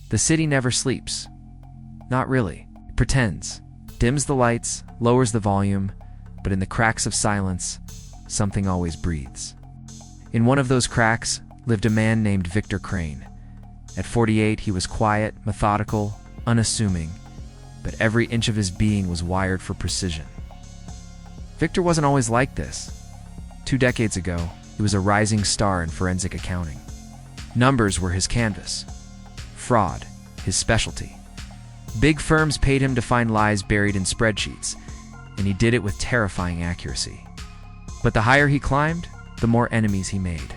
The city never sleeps. Not really. It pretends. Dims the lights, lowers the volume, but in the cracks of silence, something always breathes. In one of those cracks lived a man named Victor Crane. At 48, he was quiet, methodical, unassuming, but every inch of his being was wired for precision. Victor wasn't always like this. 2 decades ago, he was a rising star in forensic accounting. Numbers were his canvas. Fraud, his specialty. Big firms paid him to find lies buried in spreadsheets, and he did it with terrifying accuracy. But the higher he climbed, the more enemies he made.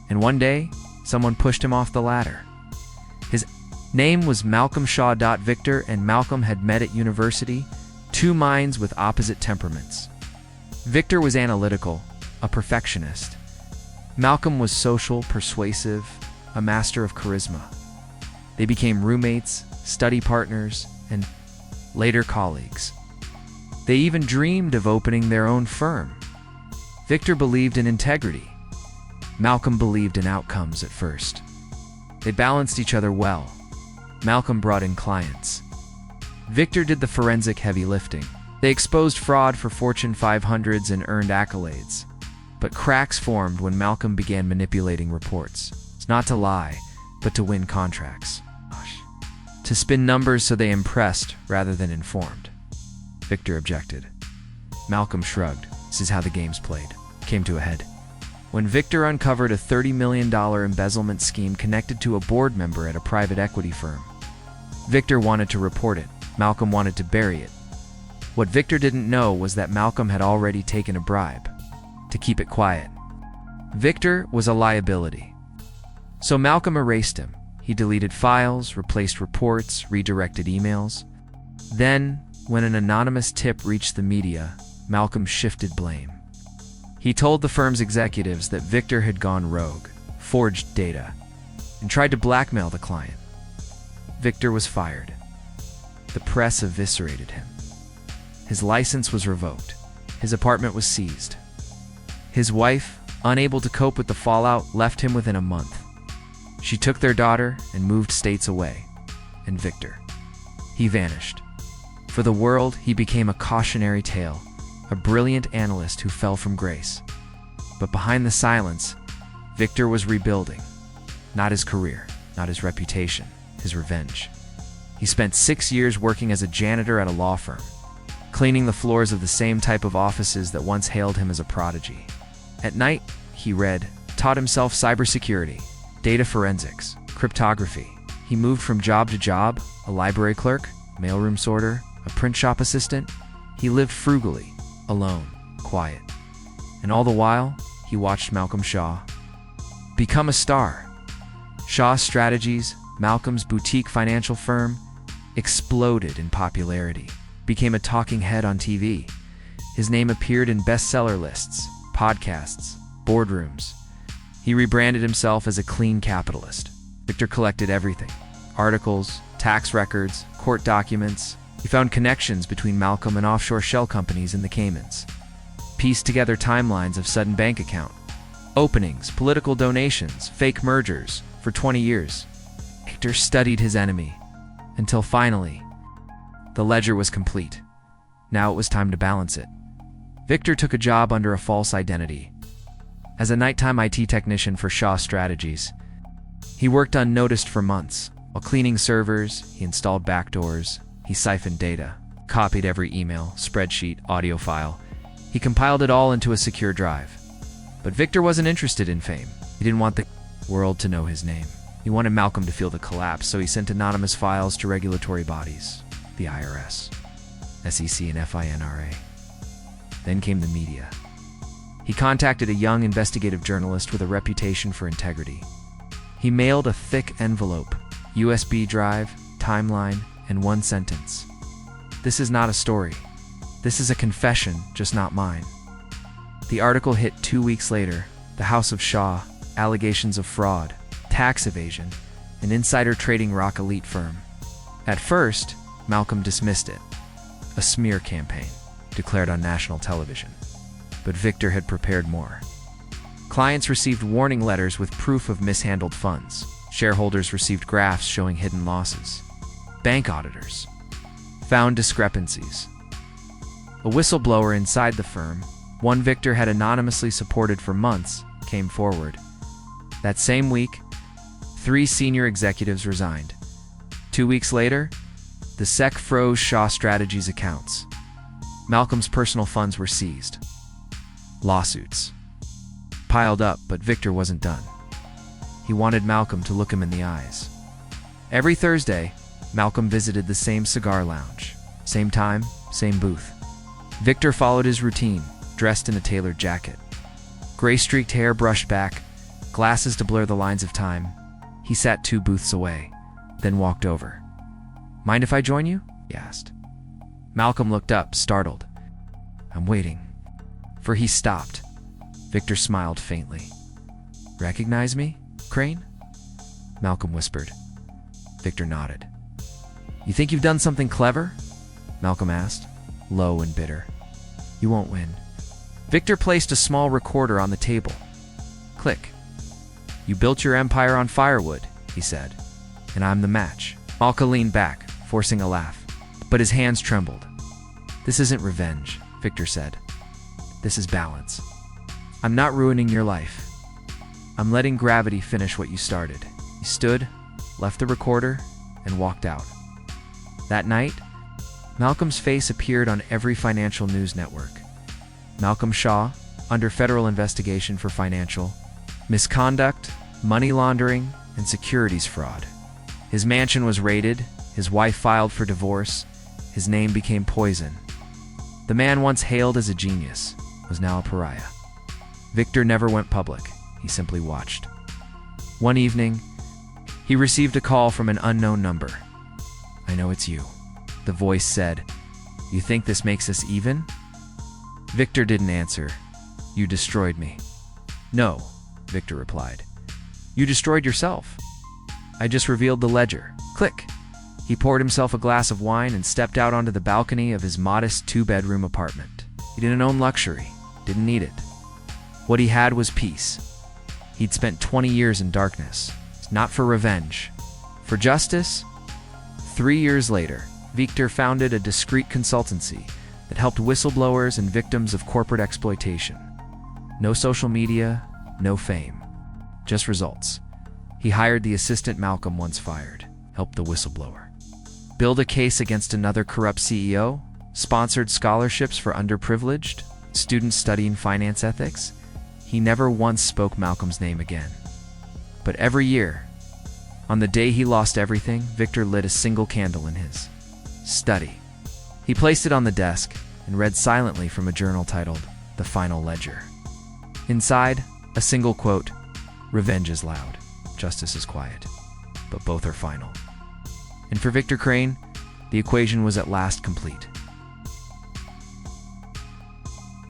And one day, someone pushed him off the ladder. His name was Malcolm Shaw. Victor and Malcolm had met at university, 2 minds with opposite temperaments. Victor was analytical, a perfectionist. Malcolm was social, persuasive, a master of charisma. They became roommates, study partners, and later colleagues. They even dreamed of opening their own firm. Victor believed in integrity. Malcolm believed in outcomes at first. They balanced each other well. Malcolm brought in clients. Victor did the forensic heavy lifting. They exposed fraud for Fortune 500s and earned accolades. But cracks formed when Malcolm began manipulating reports. It's not to lie, but to win contracts. To spin numbers so they impressed rather than informed. Victor objected. Malcolm shrugged. This is how the game's played. Came to a head when Victor uncovered a $30 million embezzlement scheme connected to a board member at a private equity firm. Victor wanted to report it. Malcolm wanted to bury it. What Victor didn't know was that Malcolm had already taken a bribe to keep it quiet. Victor was a liability. So Malcolm erased him. He deleted files, replaced reports, redirected emails. Then, when an anonymous tip reached the media, Malcolm shifted blame. He told the firm's executives that Victor had gone rogue, forged data, and tried to blackmail the client. Victor was fired. The press eviscerated him. His license was revoked. His apartment was seized. His wife, unable to cope with the fallout, left him within a month. She took their daughter and moved states away. And Victor, he vanished. For the world, he became a cautionary tale, a brilliant analyst who fell from grace. But behind the silence, Victor was rebuilding. Not his career, not his reputation, his revenge. He spent 6 years working as a janitor at a law firm, cleaning the floors of the same type of offices that once hailed him as a prodigy. At night, he read, taught himself cybersecurity, data forensics, cryptography. He moved from job to job, a library clerk, mailroom sorter, a print shop assistant. He lived frugally, alone, quiet. And all the while, he watched Malcolm Shaw become a star. Shaw Strategies, Malcolm's boutique financial firm, exploded in popularity, became a talking head on TV. His name appeared in bestseller lists, podcasts, boardrooms. He rebranded himself as a clean capitalist. Victor collected everything: articles, tax records, court documents. He found connections between Malcolm and offshore shell companies in the Caymans. Pieced together timelines of sudden bank account openings, political donations, fake mergers. For 20 years, Victor studied his enemy, until finally, the ledger was complete. Now it was time to balance it. Victor took a job under a false identity. As a nighttime IT technician for Shaw Strategies, he worked unnoticed for months. While cleaning servers, he installed backdoors, he siphoned data, copied every email, spreadsheet, audio file. He compiled it all into a secure drive. But Victor wasn't interested in fame. He didn't want the world to know his name. He wanted Malcolm to feel the collapse, so he sent anonymous files to regulatory bodies, the IRS, SEC, and FINRA. Then came the media. He contacted a young investigative journalist with a reputation for integrity. He mailed a thick envelope, USB drive, timeline, and one sentence. This is not a story. This is a confession, just not mine. The article hit 2 weeks later. The House of Shaw, allegations of fraud, tax evasion, and insider trading rock elite firm. At first, Malcolm dismissed it. A smear campaign, declared on national television. But Victor had prepared more. Clients received warning letters with proof of mishandled funds, Shareholders received graphs showing hidden losses. Bank auditors found discrepancies. A whistleblower inside the firm, one Victor had anonymously supported for months, came forward. That same week, 3 senior executives resigned. 2 weeks later, the SEC froze Shaw Strategies accounts. Malcolm's personal funds were seized. Lawsuits piled up, but Victor wasn't done. He wanted Malcolm to look him in the eyes. Every Thursday, Malcolm visited the same cigar lounge. Same time, same booth. Victor followed his routine, dressed in a tailored jacket. Gray-streaked hair brushed back, glasses to blur the lines of time. He sat 2 booths away, then walked over. "Mind if I join you?" he asked. Malcolm looked up, startled. "I'm waiting." For he stopped. Victor smiled faintly. "Recognize me, Crane?" Malcolm whispered. Victor nodded. "You think you've done something clever?" Malcolm asked, low and bitter. "You won't win." Victor placed a small recorder on the table. Click. "You built your empire on firewood," he said, "and I'm the match." Malcolm leaned back, forcing a laugh, but his hands trembled. "This isn't revenge," Victor said. "This is balance. I'm not ruining your life. I'm letting gravity finish what you started." He stood, left the recorder, and walked out. That night, Malcolm's face appeared on every financial news network. Malcolm Shaw, under federal investigation for financial misconduct, money laundering, and securities fraud. His mansion was raided, his wife filed for divorce, his name became poison. The man once hailed as a genius was now a pariah. Victor never went public, he simply watched. One evening, he received a call from an unknown number. "I know it's you," the voice said. "You think this makes us even?" Victor didn't answer. "You destroyed me." "No," Victor replied. "You destroyed yourself. I just revealed the ledger." Click. He poured himself a glass of wine and stepped out onto the balcony of his modest 2-bedroom apartment. He didn't own luxury, didn't need it. What he had was peace. He'd spent 20 years in darkness, not for revenge, for justice. 3 years later, Victor founded a discreet consultancy that helped whistleblowers and victims of corporate exploitation. No social media, no fame, just results. He hired the assistant Malcolm once fired, helped the whistleblower build a case against another corrupt CEO, sponsored scholarships for underprivileged students studying finance ethics. He never once spoke Malcolm's name again. But every year, on the day he lost everything, Victor lit a single candle in his study. He placed it on the desk and read silently from a journal titled The Final Ledger. Inside, a single quote: "Revenge is loud, justice is quiet, but both are final." And for Victor Crane, the equation was at last complete.